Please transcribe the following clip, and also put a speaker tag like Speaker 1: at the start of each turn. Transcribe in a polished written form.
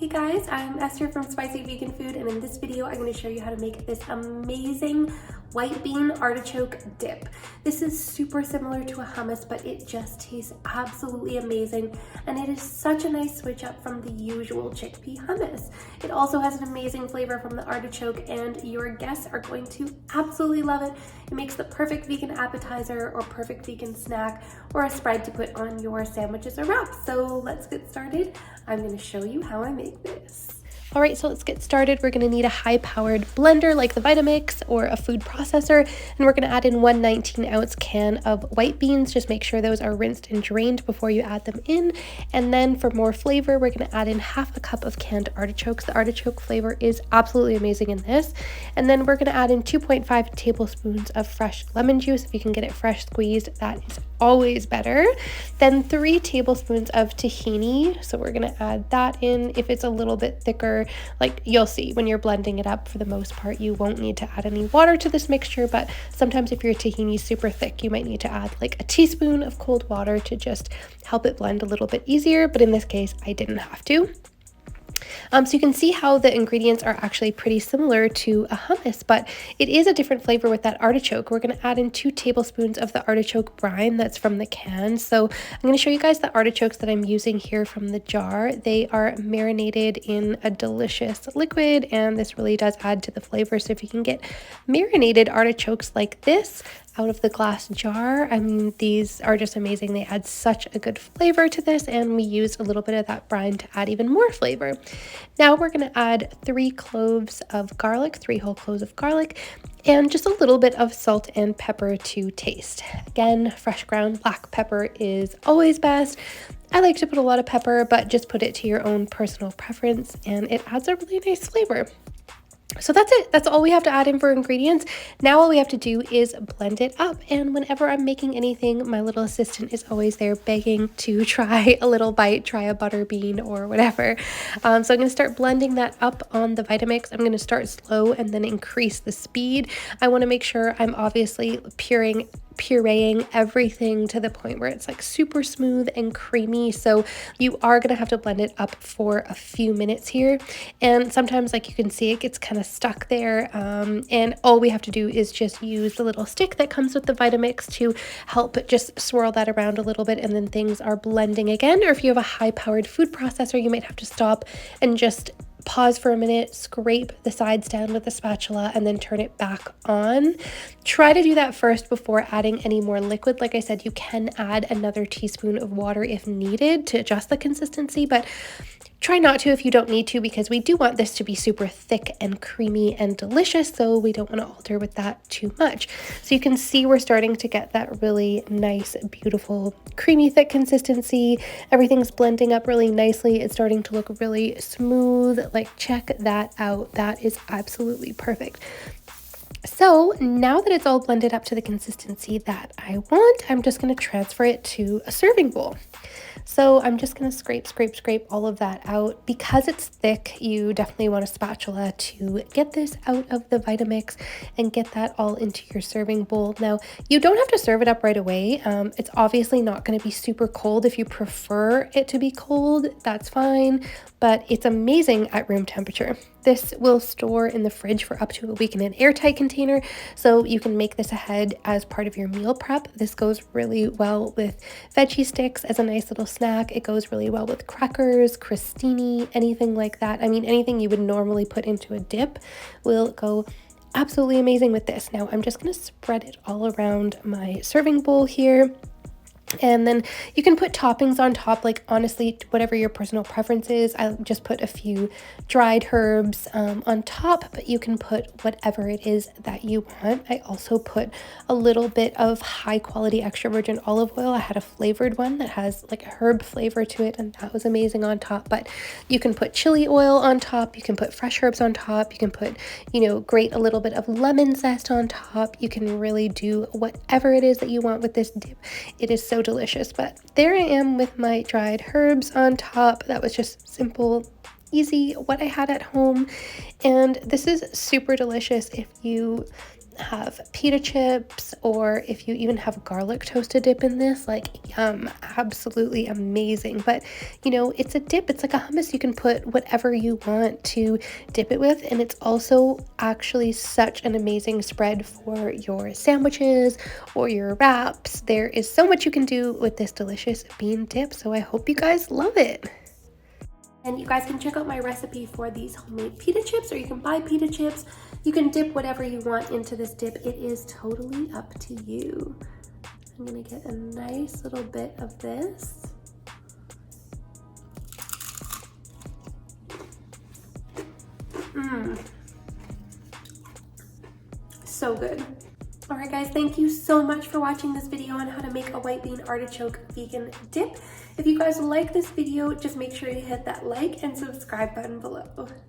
Speaker 1: Hey guys, I'm Esther from Spicy Vegan Food, and in this video I'm going to show you how to make this amazing white bean artichoke dip. This is super similar to a hummus, but it just tastes absolutely amazing, and it is such a nice switch up from the usual chickpea hummus. It also has an amazing flavor from the artichoke, and your guests are going to absolutely love it. It makes the perfect vegan appetizer or perfect vegan snack or a spread to put on your sandwiches or wraps. So let's get started. I'm going to show you how I make this. All right, so let's get started. We're going to need a high-powered blender like the Vitamix or a food processor, and we're going to add in one 19-ounce can of white beans. Just make sure those are rinsed and drained before you add them in. And then for more flavor, we're going to add in half a cup of canned artichokes. The artichoke flavor is absolutely amazing in this. And then we're going to add in 2.5 tablespoons of fresh lemon juice. If you can get it fresh squeezed, that is always better. Then 3 tablespoons of tahini. So we're going to add that in. If it's a little bit thicker, like you'll see when you're blending it up, for the most part you won't need to add any water to this mixture, but sometimes if your tahini is super thick, you might need to add like a teaspoon of cold water to just help it blend a little bit easier, but in this case I didn't have to. So you can see how the ingredients are actually pretty similar to a hummus, but it is a different flavor with that artichoke. We're going to add in 2 tablespoons of the artichoke brine that's from the can. So I'm going to show you guys the artichokes that I'm using here from the jar. They are marinated in a delicious liquid, and this really does add to the flavor. So if you can get marinated artichokes like this out of the glass jar, I mean, these are just amazing. They add such a good flavor to this, and we use a little bit of that brine to add even more flavor. Now we're going to add 3 cloves of garlic, 3 whole cloves of garlic, and just a little bit of salt and pepper to taste. Again, fresh ground black pepper is always best. I like to put a lot of pepper, but just put it to your own personal preference, and it adds a really nice flavor. So that's it. That's all we have to add in for ingredients. Now all we have to do is blend it up. And whenever I'm making anything, my little assistant is always there begging to try a little bite, try a butter bean or whatever. So I'm going to start blending that up on the Vitamix. I'm going to start slow and then increase the speed. I want to make sure I'm obviously pureeing everything to the point where it's like super smooth and creamy. So you are going to have to blend it up for a few minutes here, and sometimes, like you can see, it gets kind of stuck there, and all we have to do is just use the little stick that comes with the Vitamix to help just swirl that around a little bit, and then things are blending again. Or if you have a high-powered food processor, you might have to stop and just pause for a minute, scrape the sides down with the spatula, and then turn it back on. Try to do that first before adding any more liquid. Like I said, you can add another teaspoon of water if needed to adjust the consistency, but try not to if you don't need to, because we do want this to be super thick and creamy and delicious, so we don't want to alter with that too much. So you can see we're starting to get that really nice, beautiful, creamy, thick consistency. Everything's blending up really nicely. It's starting to look really smooth. Like, check that out. That is absolutely perfect. So now that it's all blended up to the consistency that I want, I'm just going to transfer it to a serving bowl. So I'm just going to scrape all of that out. Because it's thick, you definitely want a spatula to get this out of the Vitamix and get that all into your serving bowl. Now, you don't have to serve it up right away. It's obviously not going to be super cold. If you prefer it to be cold, that's fine, but it's amazing at room temperature. This will store in the fridge for up to a week in an airtight container, so you can make this ahead as part of your meal prep. This goes really well with veggie sticks as a nice little snack. It goes really well with crackers, crostini, anything like that. I mean, anything you would normally put into a dip will go absolutely amazing with this. Now I'm just going to spread it all around my serving bowl here. And then you can put toppings on top, like honestly, whatever your personal preference is. I just put a few dried herbs on top, but you can put whatever it is that you want. I also put a little bit of high quality extra virgin olive oil. I had a flavored one that has like a herb flavor to it, and that was amazing on top. But you can put chili oil on top. You can put fresh herbs on top. You can put, grate a little bit of lemon zest on top. You can really do whatever it is that you want with this dip. It is so delicious. But there I am with my dried herbs on top. That was just simple, easy, what I had at home, and this is super delicious if you have pita chips, or if you even have garlic toasted dip in this, like yum, absolutely amazing. But you know, it's a dip, it's like a hummus. You can put whatever you want to dip it with, and it's also actually such an amazing spread for your sandwiches or your wraps. There is so much you can do with this delicious bean dip, so I hope you guys love it. And you guys can check out my recipe for these homemade pita chips, or you can buy pita chips. You can dip whatever you want into this dip. It is totally up to you. I'm gonna get a nice little bit of this. So good. Alright guys, thank you so much for watching this video on how to make a white bean artichoke vegan dip. If you guys like this video, just make sure you hit that like and subscribe button below.